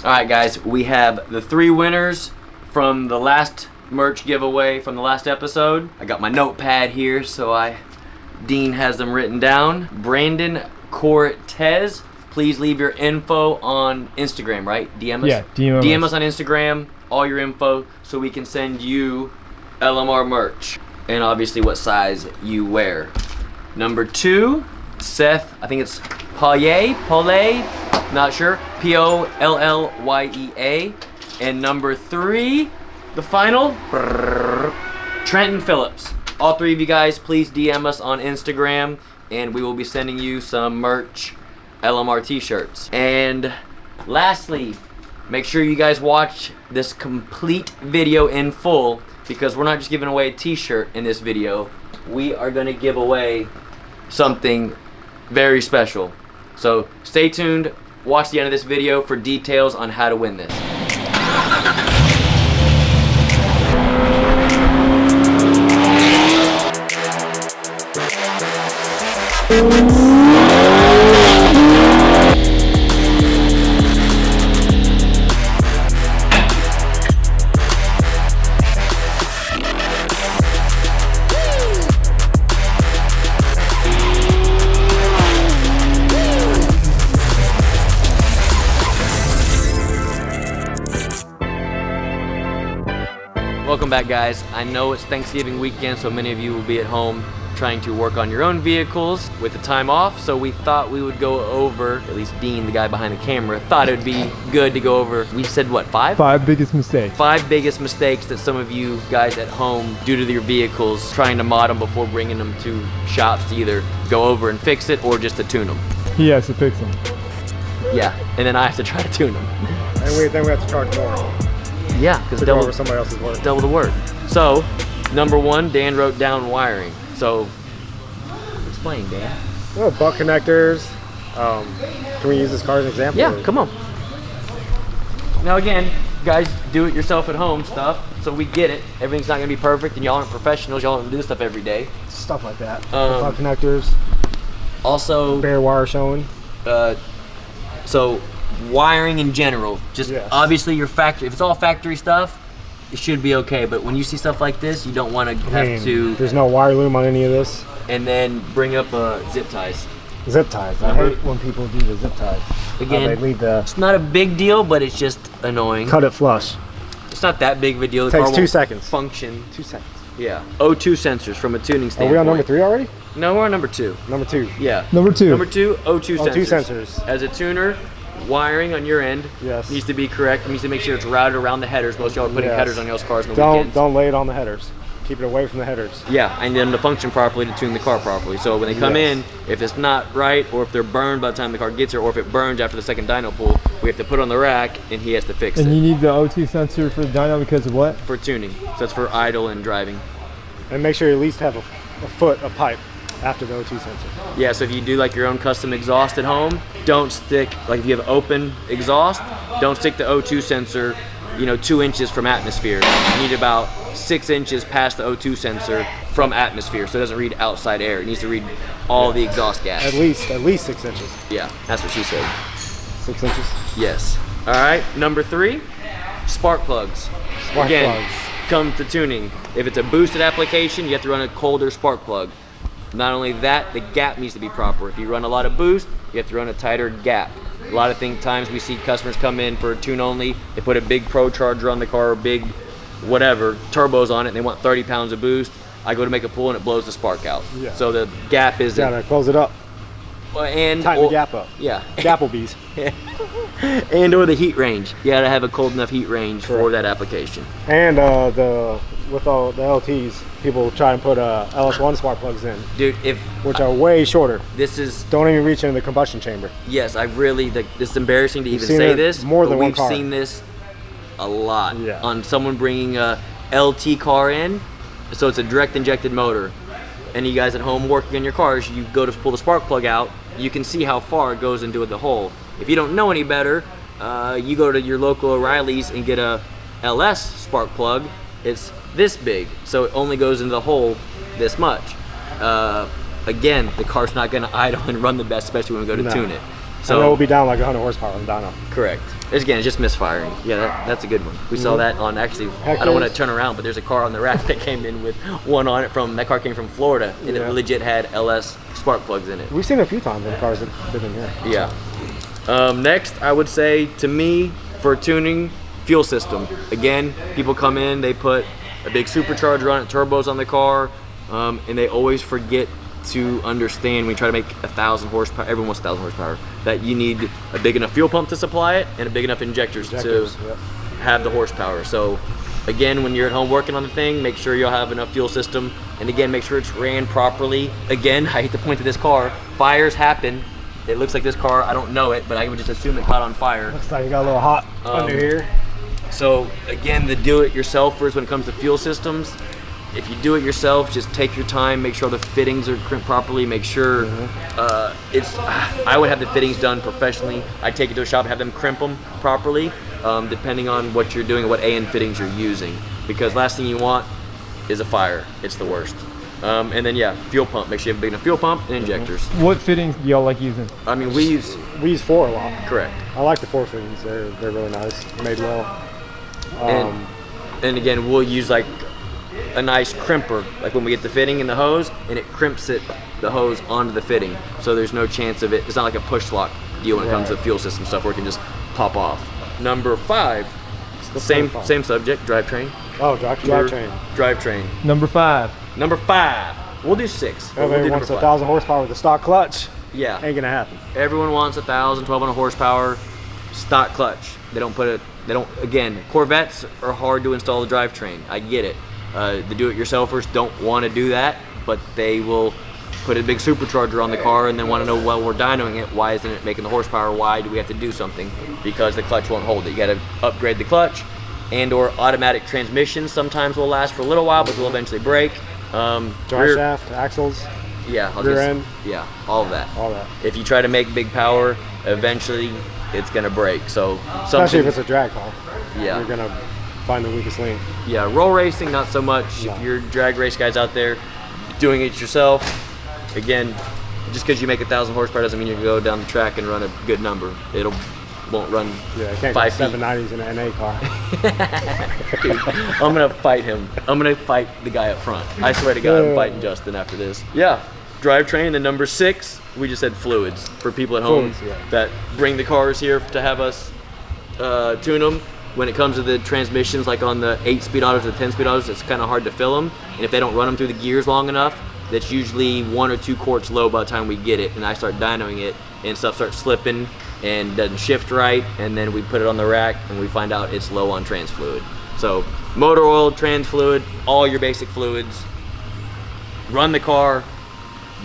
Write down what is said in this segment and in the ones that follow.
All right, guys, we have the 3 winners from the last merch giveaway from the last episode. I got my notepad here, so Dean has them written down. Brandon Cortez, please leave your info on Instagram, right? DM us? Yeah, DM us on Instagram, all your info, so we can send you LMR merch. And obviously what size you wear. Number 2, Seth, I think it's Pollye, not sure, P-O-L-L-Y-E-A. And number 3, the final, Trenton Phillips. All 3 of you guys, please DM us on Instagram, and we will be sending you some merch, LMR t-shirts. And lastly, make sure you guys watch this complete video in full, because we're not just giving away a t-shirt in this video. We are going to give away something very special. So stay tuned, watch the end of this video for details on how to win this. Welcome back, guys. I know it's Thanksgiving weekend, so many of you will be at home trying to work on your own vehicles with the time off, so we thought we would go over, at least Dean, the guy behind the camera, thought it would be good to go over, we said what, 5? 5 biggest mistakes. 5 biggest mistakes that some of you guys at home do to your vehicles, trying to mod them before bringing them to shops to either go over and fix it or just to tune them. He has to fix them. Yeah, and then I have to try to tune them. And then we have to charge more. Yeah, because to go over somebody else's work. Double the work. So, number 1, Dan wrote down wiring. So, explain, Dan. Well, butt connectors. Can we use this car as an example? Yeah, come on. Now again, guys, do it yourself at home stuff, so we get it. Everything's not gonna be perfect, and y'all aren't professionals. Y'all don't do this stuff every day. Stuff like that. Butt connectors. Also, bare wire showing. So, wiring in general, just obviously your factory. If it's all factory stuff, it should be okay. But when you see stuff like this, you don't want to have to. There's no wire loom on any of this. And then bring up zip ties. Zip ties. I hate when people do the zip ties. Again, they leave it's not a big deal, but it's just annoying. Cut it flush. It's not that big of a deal. It takes 2 seconds. Function. 2 seconds. Yeah. O2 sensors from a tuning standpoint. Are we on number 3 already? No, we're on number 2. Number 2. Yeah. Number 2. Number 2, O2 sensors. O2 sensors. As a tuner, wiring on your end needs to be correct. It needs to make sure it's routed around the headers. Most y'all are putting headers on y'all's cars in the weekends. Don't lay it on the headers. Keep it away from the headers. Yeah, and then to function properly to tune the car properly. So when they come in, if it's not right, or if they're burned by the time the car gets here, or if it burns after the second dyno pull, we have to put it on the rack, and he has to fix it. And you need the O2 sensor for the dyno because of what? For tuning. So that's for idle and driving. And make sure you at least have a foot of pipe after the O2 sensor. Yeah, so if you do like your own custom exhaust at home, don't stick, like if you have open exhaust, don't stick the O2 sensor, 2 inches from atmosphere. You need about 6 inches past the O2 sensor from atmosphere, so it doesn't read outside air. It needs to read all the exhaust gas. At least 6 inches. Yeah, that's what she said. 6 inches? Yes. All right, number 3, spark plugs. Spark plugs. Come to tuning. If it's a boosted application, you have to run a colder spark plug. Not only that, the gap needs to be proper. If you run a lot of boost, you have to run a tighter gap. A lot of times we see customers come in for a tune only, they put a big pro charger on the car, or big whatever, turbos on it, and they want 30 pounds of boost. I go to make a pull and it blows the spark out. Yeah. So the gap is... You gotta close it up. And tighten the gap up. Yeah. Gapplebees. And or the heat range. You gotta have a cold enough heat range for that application. And with all the LTs, people try and put LS1 spark plugs in. Dude, which are way shorter. This is... Don't even reach into the combustion chamber. Yes, it's embarrassing to even say this, more than we've seen this a lot on someone bringing a LT car in. So it's a direct injected motor. And you guys at home working on your cars, you go to pull the spark plug out, you can see how far it goes into the hole. If you don't know any better, you go to your local O'Reilly's and get a LS spark plug. It's this big, so it only goes into the hole this much. Again, the car's not gonna idle and run the best, especially when we go to tune it. So it will be down like 100 horsepower on the dyno. Correct. Again, it's just misfiring. Yeah, that's a good one. We saw that on actually. Heck I don't want yes. to turn around, but there's a car on the rack that came in with one on it from. That car came from Florida, and it legit had LS spark plugs in it. We've seen it a few times in cars that have been here. Yeah. Next, I would say to me for tuning, fuel system. Again, people come in, they put a big supercharger on it, turbos on the car, and they always forget to understand when you try to make 1,000 horsepower, everyone wants 1,000 horsepower, that you need a big enough fuel pump to supply it and a big enough injectors to have the horsepower. So again, when you're at home working on the thing, make sure you'll have enough fuel system, and again, make sure it's ran properly. Again, I hate to point to this car, fires happen. It looks like this car, I don't know it, but I would just assume it caught on fire. Looks like it got a little hot under here. So again, the do-it-yourselfers when it comes to fuel systems, if you do it yourself, just take your time, make sure the fittings are crimped properly, make sure I would have the fittings done professionally. I'd take it to a shop, have them crimp them properly, depending on what you're doing, what AN fittings you're using. Because last thing you want is a fire. It's the worst. And then fuel pump. Make sure you have a big enough fuel pump and injectors. What fittings do y'all like using? I mean, we use 4 a lot. correct. I like the 4 fittings. They're really nice, made well. And again, we'll use like a nice crimper, like when we get the fitting in the hose, and it crimps the hose onto the fitting, so there's no chance of it. It's not like a push lock deal when it comes to fuel system stuff where it can just pop off. Number 5, same subject, drivetrain. Oh, drivetrain. Drivetrain. Number 5. Number 5. We'll do 6. But we'll Everybody do wants number 1,000 horsepower with a stock clutch. Yeah. Ain't gonna happen. Everyone wants 1,000, 1,200 horsepower stock clutch. They don't put it. They don't. Again, Corvettes are hard to install the drivetrain. I get it. The do-it-yourselfers don't want to do that, but they will put a big supercharger on the car and then want to know, well, we're dynoing it. Why isn't it making the horsepower? Why do we have to do something? Because the clutch won't hold it. You got to upgrade the clutch, and/or automatic transmissions sometimes will last for a little while, but they'll eventually break. Drive shaft, axles. Yeah, rear end. Yeah, all of that. All that. If you try to make big power, eventually it's gonna break. So Especially if it's a drag car. Yeah. You're gonna find the weakest link. Yeah, roll racing, not so much. No. If you're drag race guys out there doing it yourself, again, just because you make 1,000 horsepower doesn't mean you can go down the track and run a good number. Won't run Yeah, I can't 5 get feet. 790s in an NA car. Dude, I'm gonna fight him. I'm gonna fight the guy up front. I swear to God, I'm fighting Justin after this. Yeah, drivetrain. And number 6, we just said fluids for people at home Fluids, yeah. that bring the cars here to have us tune them. When it comes to the transmissions, like on the 8-speed autos or the 10-speed autos, it's kind of hard to fill them. And if they don't run them through the gears long enough, that's usually 1 or 2 quarts low by the time we get it. And I start dynoing it, and stuff starts slipping and doesn't shift right. And then we put it on the rack, and we find out it's low on trans fluid. So motor oil, trans fluid, all your basic fluids. Run the car,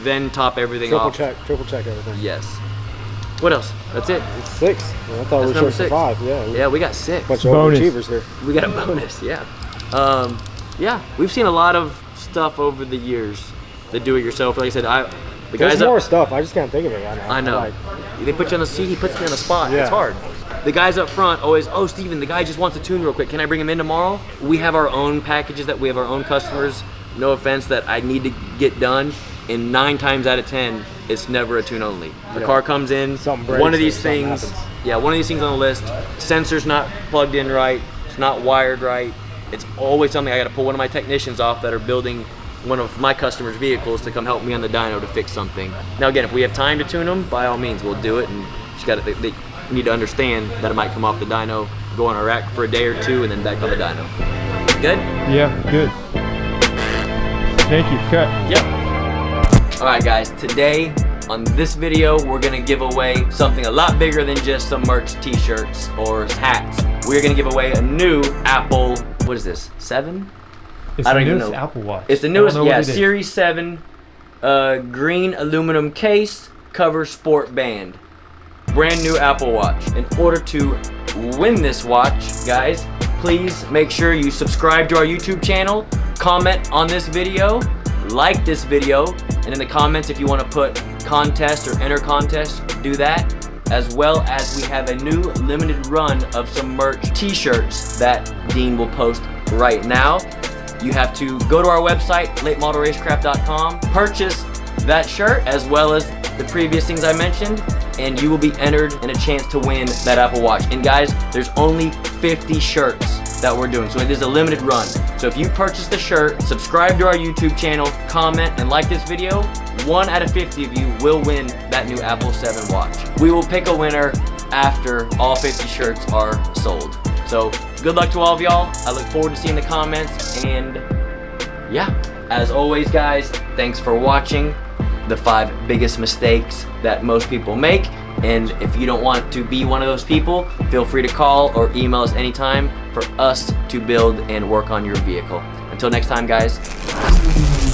then top everything off. Triple check everything. Yes. What else? That's it. 6. I thought That's we number were 6. 5. Yeah. Yeah, we got 6. Bunch of Bonus. overachievers here. We got a bonus, yeah. Yeah, we've seen a lot of stuff over the years. The do-it-yourself. Like I said, the There's guys more up, stuff. I just can't think of it right now. I know. Like, They put you on the seat. He puts me on the spot. Yeah. It's hard. The guys up front always, oh, Steven, the guy just wants to tune real quick. Can I bring him in tomorrow? We have our own packages that we have our own customers. No offense, that I need to get done. And 9 times out of 10, it's never a tune only. The car comes in, Something breaks one of or these something things, happens. one of these things on the list, sensor's not plugged in right, it's not wired right. It's always something I gotta pull one of my technicians off that are building one of my customers' vehicles to come help me on the dyno to fix something. Now again, if we have time to tune them, by all means, we'll do it. And they need to understand that it might come off the dyno, go on a rack for a day or 2, and then back on the dyno. Good? Yeah, good. Thank you. Cut. Yep. Alright guys, today on this video we're gonna give away something a lot bigger than just some merch, t-shirts, or hats. We're gonna give away a new Apple, what is this, 7? It's I the don't even newest know. Apple Watch. It's the I don't newest, know what yeah, it is. Series 7, green aluminum case, cover sport band. Brand new Apple Watch. In order to win this watch, guys, please make sure you subscribe to our YouTube channel, comment on this video, like this video, and in the comments if you want to put contest or enter contest, do that. As well as we have a new limited run of some merch t-shirts that Dean will post right now. You have to go to our website, latemodelracecraft.com, purchase that shirt as well as the previous things I mentioned, and you will be entered in a chance to win that Apple Watch. And guys, there's only 50 shirts that we're doing, so it is a limited run. So if you purchase the shirt, subscribe to our YouTube channel, comment, and like this video, 1 out of 50 of you will win that new Apple 7 watch. We will pick a winner after all 50 shirts are sold. So good luck to all of y'all. I look forward to seeing the comments, and yeah, as always guys, thanks for watching the 5 biggest mistakes that most people make. And if you don't want to be one of those people, feel free to call or email us anytime for us to build and work on your vehicle. Until next time guys.